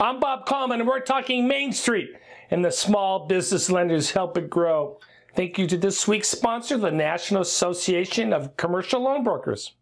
I'm Bob Coleman, and we're talking Main Street and the small business lenders help it grow. Thank you to this week's sponsor, the National Association of Commercial Loan Brokers.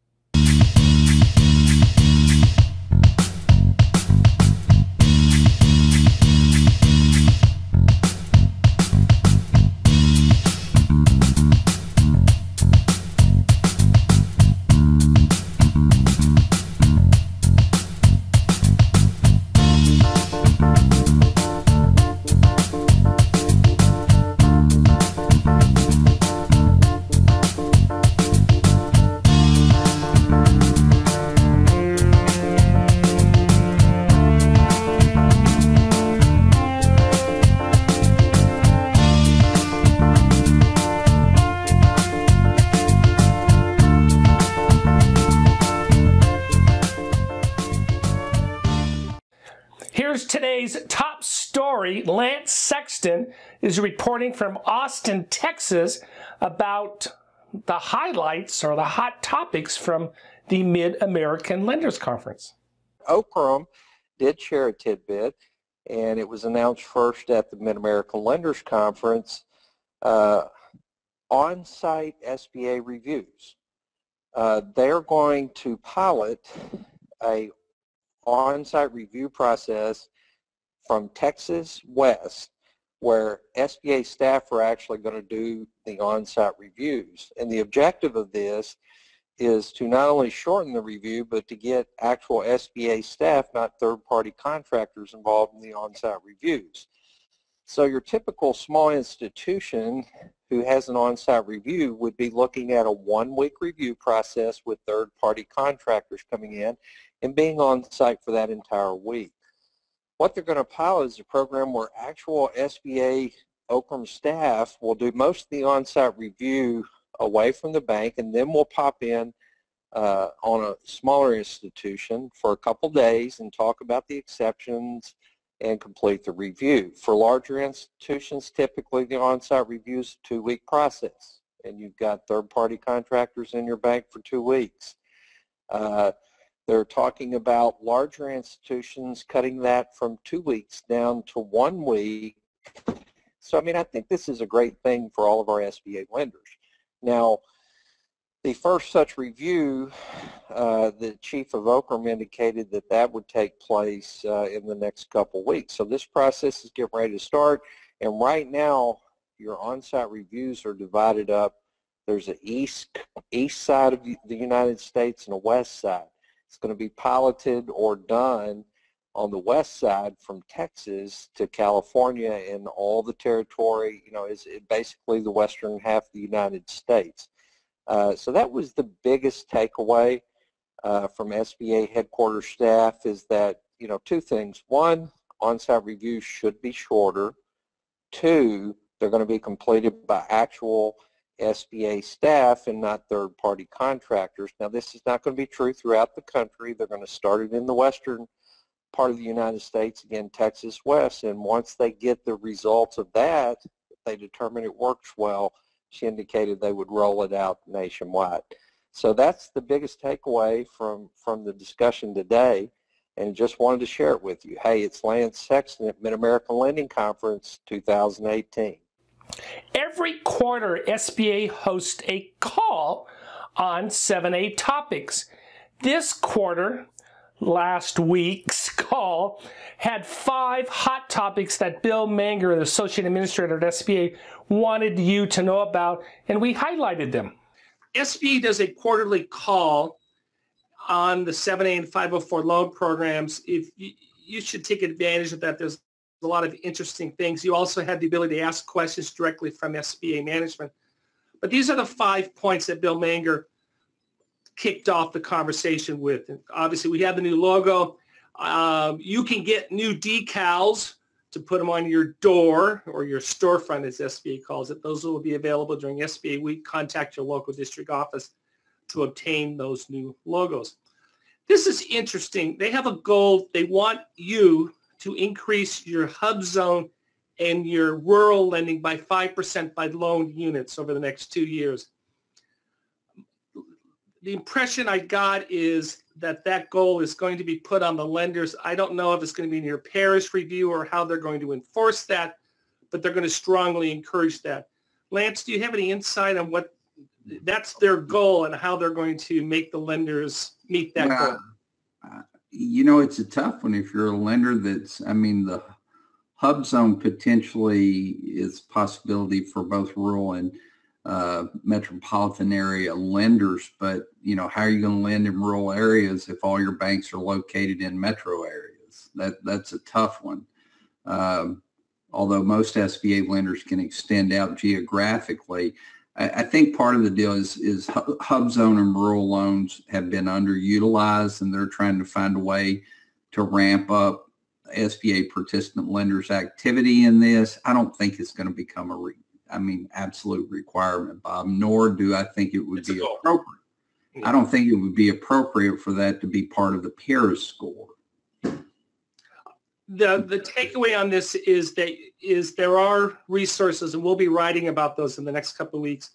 Here's today's top story. Lance Sexton is reporting from Austin, Texas about the highlights or the hot topics from the Mid-American Lenders Conference. Okram did share a tidbit, and it was announced first at the Mid-American Lenders Conference, Onsite SBA Reviews. They're going to pilot a on-site review process from Texas West, where SBA staff are actually going to do the on-site reviews. And the objective of this is to not only shorten the review, but to get actual SBA staff, not third-party contractors, involved in the on-site reviews. So your typical small institution who has an on-site review would be looking at a one-week review process with third-party contractors coming in and being on site for that entire week. What they're going to pilot is a program where actual SBA Okram staff will do most of the on-site review away from the bank, and then we'll pop in on a smaller institution for a couple days and talk about the exceptions and complete the review. For larger institutions, typically the on-site review is a 2-week process, and you've got third-party contractors in your bank for 2 weeks. They're talking about larger institutions cutting that from 2 weeks down to 1 week. So, I mean, I think this is a great thing for all of our SBA lenders. Now, the first such review, the chief of Okram indicated that that would take place in the next couple weeks. So this process is getting ready to start, and right now your on-site reviews are divided up. There's an east side of the United States and a west side. It's going to be piloted or done on the west side from Texas to California and all the territory, you know, is basically the western half of the United States. So that was the biggest takeaway from SBA headquarters staff, is that, you know, 2 things. 1, on-site reviews should be shorter. 2, they're going to be completed by actual SBA staff and not third-party contractors. Now, this is not going to be true throughout the country. They're going to start it in the western part of the United States, again, Texas West, and once they get the results of that, if they determine it works well, she indicated they would roll it out nationwide. So that's the biggest takeaway from the discussion today, and just wanted to share it with you. Hey, it's Lance Sexton at Mid-American Lending Conference 2018. Every quarter, SBA hosts a call on 7A topics. This quarter, last week's call, had 5 hot topics that Bill Manger, the Associate Administrator at SBA, wanted you to know about, and we highlighted them. SBA does a quarterly call on the 7A and 504 loan programs. If you should take advantage of that. There's a lot of interesting things. You also have the ability to ask questions directly from SBA management. But these are the 5 points that Bill Manger kicked off the conversation with. And obviously, we have the new logo. You can get new decals to put them on your door or your storefront, as SBA calls it. Those will be available during SBA week. Contact your local district office to obtain those new logos. This is interesting. They have a goal. They want you to increase your hub zone and your rural lending by 5% by loan units over the next 2 years. The impression I got is that goal is going to be put on the lenders. I don't know if it's going to be in your parish review or how they're going to enforce that, but they're going to strongly encourage that. Lance, do you have any insight on what that's their goal and how they're going to make the lenders meet that goal? You know, it's a tough one if you're a lender that's, I mean, the hub zone potentially is a possibility for both rural and metropolitan area lenders, but you know, how are you going to lend in rural areas if all your banks are located in metro areas? That's a tough one. Although most SBA lenders can extend out geographically, I think part of the deal is hub zone and rural loans have been underutilized, and they're trying to find a way to ramp up SBA participant lenders' activity in this. I don't think it's going to become absolute requirement, Bob, nor do I think it would be appropriate. I don't think it would be appropriate for that to be part of the PARIS score. The takeaway on this is there are resources, and we'll be writing about those in the next couple of weeks,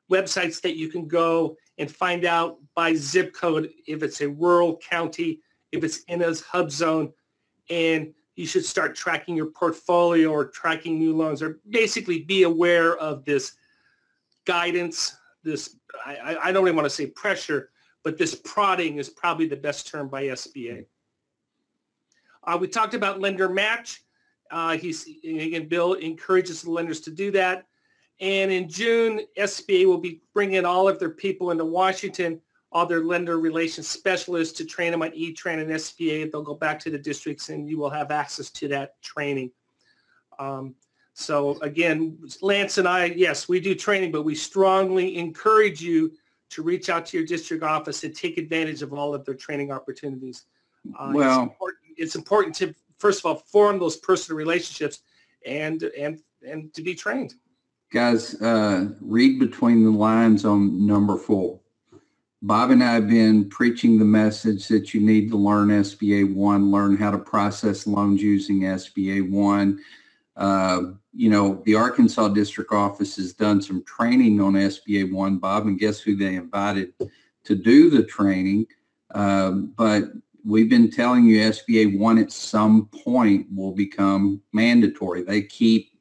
websites that you can go and find out by zip code if it's a rural county, if it's in a hub zone, and you should start tracking your portfolio or tracking new loans, or basically be aware of this guidance, this, I don't even want to say pressure, but this prodding is probably the best term by SBA. We talked about lender match. Bill encourages the lenders to do that. And in June, SBA will be bringing all of their people into Washington, all their lender relations specialists, to train them on E-Tran and SBA. They'll go back to the districts, and you will have access to that training. So again, Lance and I, yes, we do training, but we strongly encourage you to reach out to your district office and take advantage of all of their training opportunities. It's important to, first of all, form those personal relationships and to be trained. Guys, read between the lines on number 4. Bob and I have been preaching the message that you need to learn SBA 1, learn how to process loans using SBA 1. You know, the Arkansas district office has done some training on SBA 1, Bob, and guess who they invited to do the training? But we've been telling you SBA 1 at some point will become mandatory. They keep,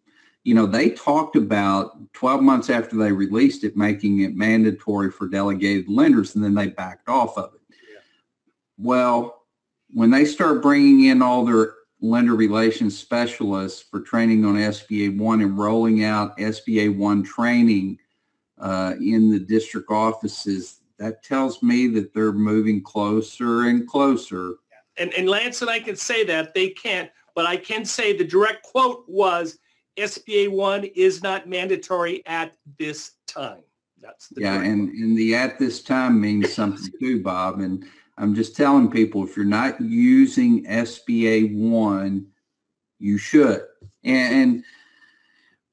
you know, they talked about 12 months after they released it, making it mandatory for delegated lenders, and then they backed off of it. Yeah. Well, when they start bringing in all their lender relations specialists for training on SBA 1 and rolling out SBA 1 training in the district offices, that tells me that they're moving closer and closer. And Lance and I can say that they can't, but I can say the direct quote was SBA 1 is not mandatory at this time. That's the and the at this time means something too, Bob. And I'm just telling people, if you're not using SBA 1, you should. And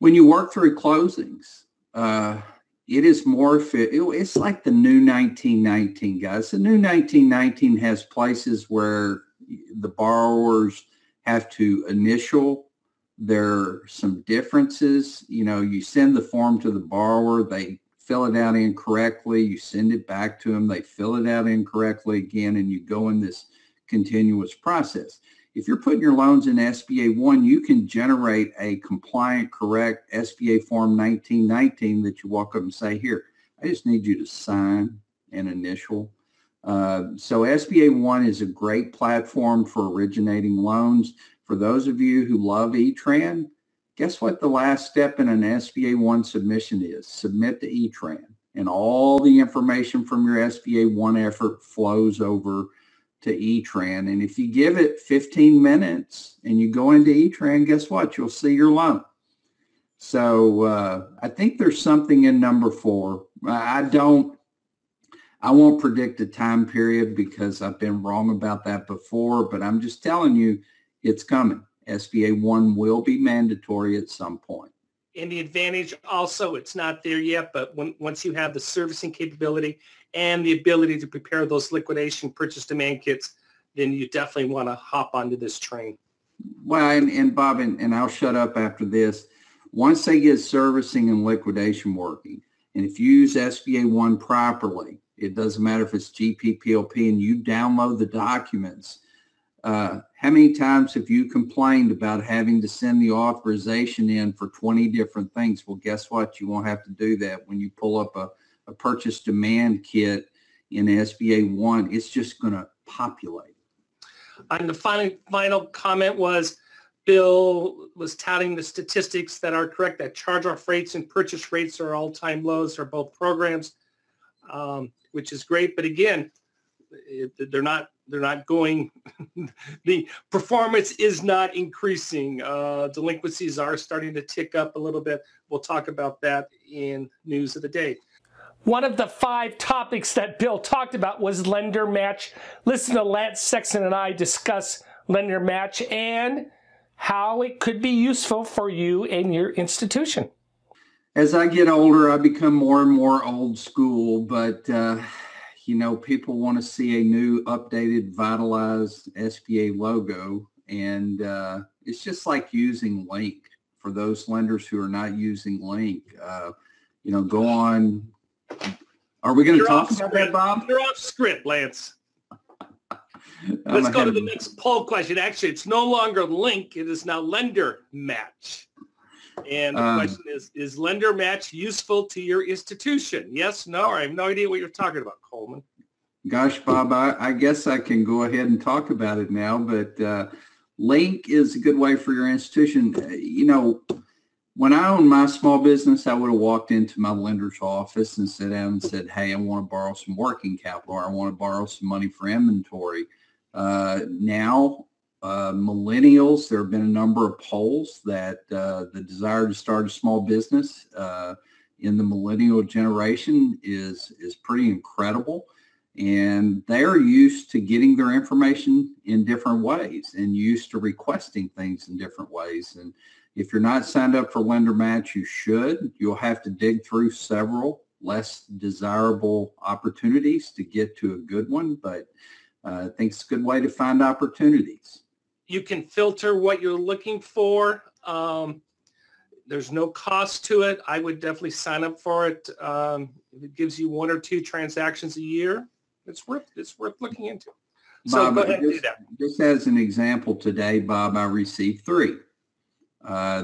when you work through closings, it is more, it's like the new 1919, guys. The new 1919 has places where the borrowers have to initial. There are some differences. You know, you send the form to the borrower, they fill it out incorrectly, you send it back to them, they fill it out incorrectly again, and you go in this continuous process. If you're putting your loans in SBA 1, you can generate a compliant, correct SBA form 1919 that you walk up and say, here, I just need you to sign and initial. So SBA 1 is a great platform for originating loans. For those of you who love E-Tran, guess what the last step in an SBA 1 submission is? Submit to E-Tran, and all the information from your SBA 1 effort flows over to E-Tran. And if you give it 15 minutes and you go into E-Tran, guess what? You'll see your loan. So I think there's something in number 4. I won't predict a time period because I've been wrong about that before, but I'm just telling you, it's coming. SBA 1 will be mandatory at some point. And the advantage also, it's not there yet, but once you have the servicing capability and the ability to prepare those liquidation purchase demand kits, then you definitely want to hop onto this train. Well, and Bob, and I'll shut up after this. Once they get servicing and liquidation working, and if you use SBA 1 properly, It doesn't matter if it's GPPLP, and you download the documents. How many times have you complained about having to send the authorization in for 20 different things? Well, guess what? You won't have to do that when you pull up a purchase demand kit in SBA 1. It's just going to populate. And the final comment was, Bill was touting the statistics that are correct, that charge-off rates and purchase rates are all-time lows for both programs, which is great. But again, they're not going, the performance is not increasing. Delinquencies are starting to tick up a little bit. We'll talk about that in News of the Day. One of the 5 topics that Bill talked about was lender match. Listen to Lance Sexton and I discuss lender match and how it could be useful for you and your institution. As I get older, I become more and more old school, but you know, people want to see a new, updated, vitalized SBA logo, and it's just like using Link. For those lenders who are not using Link, you know, go on. Are we going to talk about that, Bob? You're off script, Lance. Let's go to the next poll question. Actually, it's no longer Link. It is now lender match. And the question is lender match useful to your institution? Yes, no, I have no idea what you're talking about, Coleman. Gosh, Bob, I guess I can go ahead and talk about it now, but Link is a good way for your institution. You know, when I owned my small business, I would have walked into my lender's office and sat down and said, hey, I want to borrow some working capital, or I want to borrow some money for inventory. Now, millennials, there have been a number of polls that the desire to start a small business in the millennial generation is pretty incredible. And they're used to getting their information in different ways and used to requesting things in different ways. And if you're not signed up for Lender Match, you should. You'll have to dig through several less desirable opportunities to get to a good one, but I think it's a good way to find opportunities. You can filter what you're looking for. There's no cost to it. I would definitely sign up for it. If it gives you 1 or 2 transactions a year, it's worth looking into. So Bob, go ahead and do that. Just as an example today, Bob, I received 3.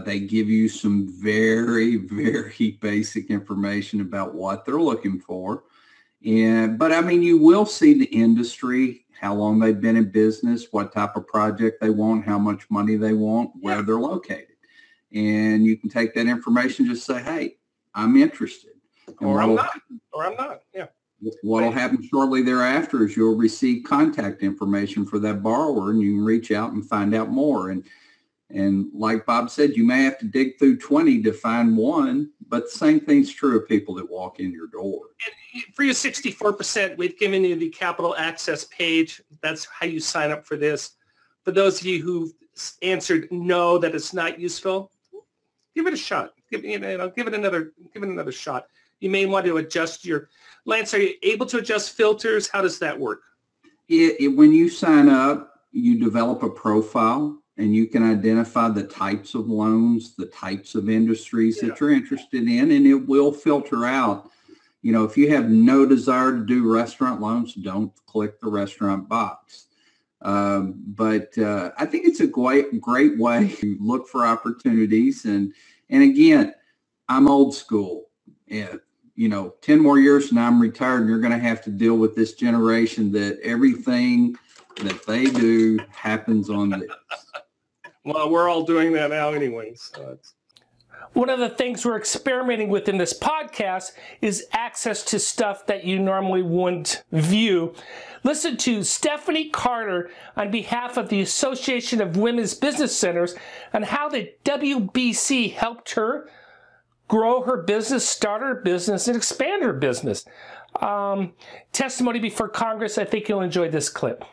They give you some very, very basic information about what they're looking for. But I mean, you will see the industry, how long they've been in business, what type of project they want, how much money they want, where they're located. And you can take that information, just say, hey, I'm interested. Or I'm not. Yeah. What will happen shortly thereafter is you'll receive contact information for that borrower, and you can reach out and find out more. And like Bob said, you may have to dig through 20 to find one, but the same thing's true of people that walk in your door. And for your 64%, we've given you the Capital Access page. That's how you sign up for this. For those of you who've answered no, that it's not useful, give it a shot. Give it another shot. You may want to adjust your, Lance, are you able to adjust filters? How does that work? When you sign up, you develop a profile, and you can identify the types of loans, the types of industries that you're interested in, and it will filter out. You know, if you have no desire to do restaurant loans, don't click the restaurant box. But I think it's a great way to look for opportunities. And again, I'm old school. Yeah, you know, 10 more years and I'm retired, and you're going to have to deal with this generation that everything that they do happens on this. Well, we're all doing that now anyways. One of the things we're experimenting with in this podcast is access to stuff that you normally wouldn't view. Listen to Stephanie Carter on behalf of the Association of Women's Business Centers on how the WBC helped her grow her business, start her business, and expand her business. Testimony before Congress. I think you'll enjoy this clip.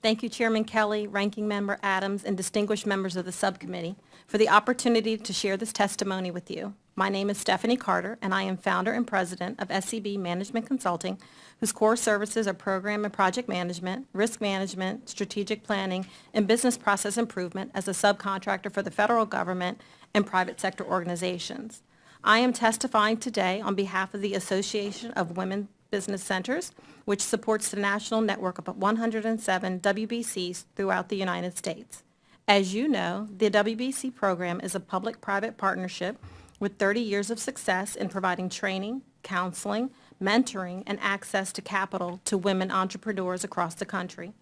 Thank you, Chairman Kelly, Ranking Member Adams, and distinguished members of the subcommittee for the opportunity to share this testimony with you. My name is Stephanie Carter, and I am founder and president of SCB Management Consulting, whose core services are program and project management, risk management, strategic planning, and business process improvement as a subcontractor for the federal government and private sector organizations. I am testifying today on behalf of the Association of Women Business Centers, which supports the national network of 107 WBCs throughout the United States. As you know, the WBC program is a public-private partnership with 30 years of success in providing training, counseling, mentoring, and access to capital to women entrepreneurs across the country,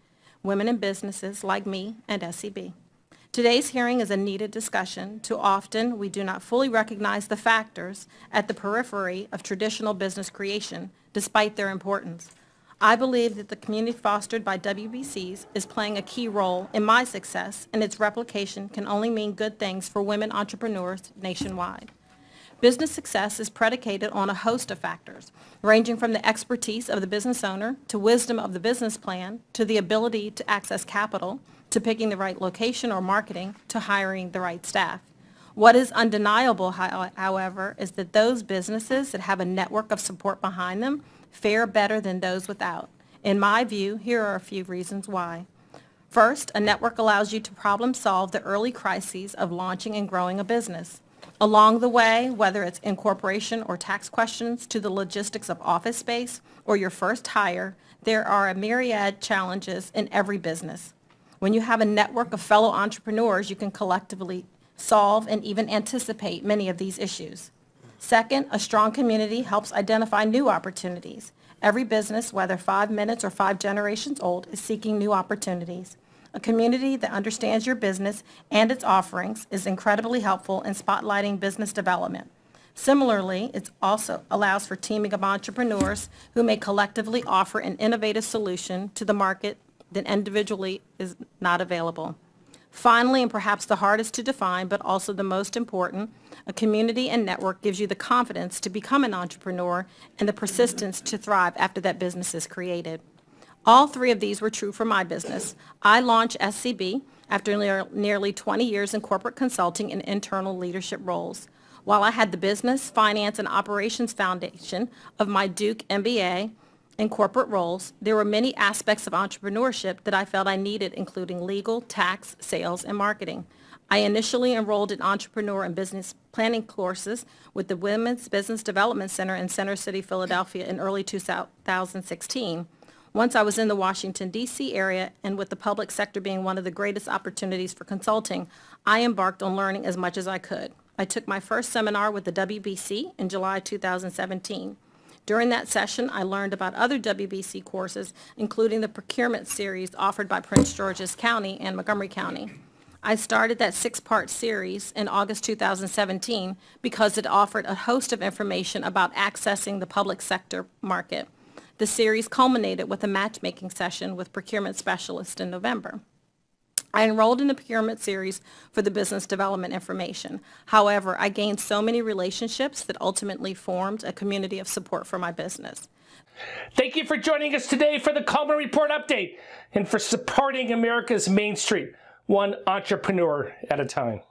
women in businesses like me and SEB. Today's hearing is a needed discussion. Too often, we do not fully recognize the factors at the periphery of traditional business creation, despite their importance. I believe that the community fostered by WBCs is playing a key role in my success, and its replication can only mean good things for women entrepreneurs nationwide. Business success is predicated on a host of factors, ranging from the expertise of the business owner, to wisdom of the business plan, to the ability to access capital, to picking the right location or marketing, to hiring the right staff. What is undeniable, however, is that those businesses that have a network of support behind them fare better than those without. In my view, here are a few reasons why. First, a network allows you to problem solve the early crises of launching and growing a business. Along the way, whether it's incorporation or tax questions to the logistics of office space or your first hire, there are a myriad challenges in every business. When you have a network of fellow entrepreneurs, you can collectively solve and even anticipate many of these issues. Second, a strong community helps identify new opportunities. Every business, whether 5 minutes or 5 generations old, is seeking new opportunities. A community that understands your business and its offerings is incredibly helpful in spotlighting business development. Similarly, it also allows for teaming of entrepreneurs who may collectively offer an innovative solution to the market that individually is not available. Finally, and perhaps the hardest to define, but also the most important, a community and network gives you the confidence to become an entrepreneur and the persistence to thrive after that business is created. All 3 of these were true for my business. I launched SCB after nearly 20 years in corporate consulting and internal leadership roles. While I had the business, finance, and operations foundation of my Duke MBA in corporate roles, there were many aspects of entrepreneurship that I felt I needed, including legal, tax, sales, and marketing. I initially enrolled in entrepreneur and business planning courses with the Women's Business Development Center in Center City, Philadelphia in early 2016. Once I was in the Washington, D.C. area, and with the public sector being one of the greatest opportunities for consulting, I embarked on learning as much as I could. I took my first seminar with the WBC in July 2017. During that session, I learned about other WBC courses, including the procurement series offered by Prince George's County and Montgomery County. I started that 6-part series in August 2017 because it offered a host of information about accessing the public sector market. The series culminated with a matchmaking session with procurement specialists in November. I enrolled in the procurement series for the business development information. However, I gained so many relationships that ultimately formed a community of support for my business. Thank you for joining us today for the Coleman Report Update and for supporting America's Main Street, one entrepreneur at a time.